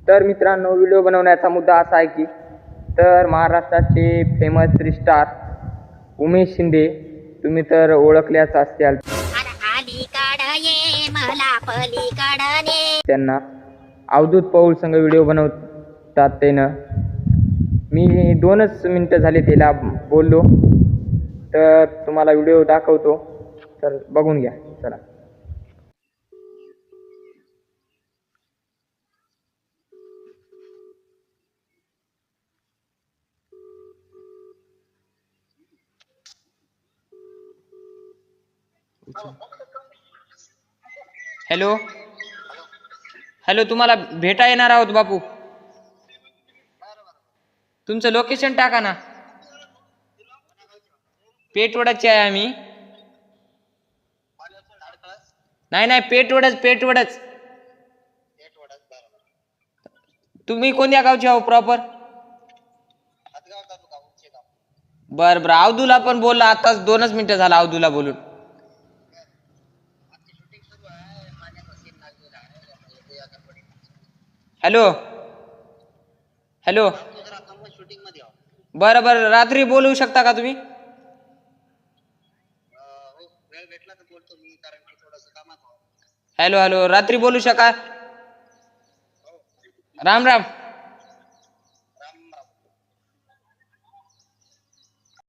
तर मित्रांनो, व्हिडिओ बनवण्याचा मुद्दा असा आहे की तर महाराष्ट्राचे फेमस स्टार उमेश शिंदे, तुम्ही तर ओळखल्याच असतील त्यांना. अवधूत पौल संघ व्हिडिओ बनवतात त्यानं. मी 2च मिनटं झाले त्याला बोललो, तर तुम्हाला व्हिडिओ दाखवतो, तर बघून घ्या. चला. हॅलो हॅलो, तुम्हाला भेटा येणार आहोत बापू. तुमचं लोकेशन टाका ना. पेठवडाचे आहे आम्ही. नाही, पेठवडच. तुम्ही कोणत्या गावचे आहो प्रॉपर? बरं, अवधूला पण बोलला, आताच 2च मिनिटं झाला अवधूला बोलून. हॅलो हॅलो, बरं रात्री बोलवू शकता का तुम्ही? हॅलो, रात्री बोलू शका. राम राम.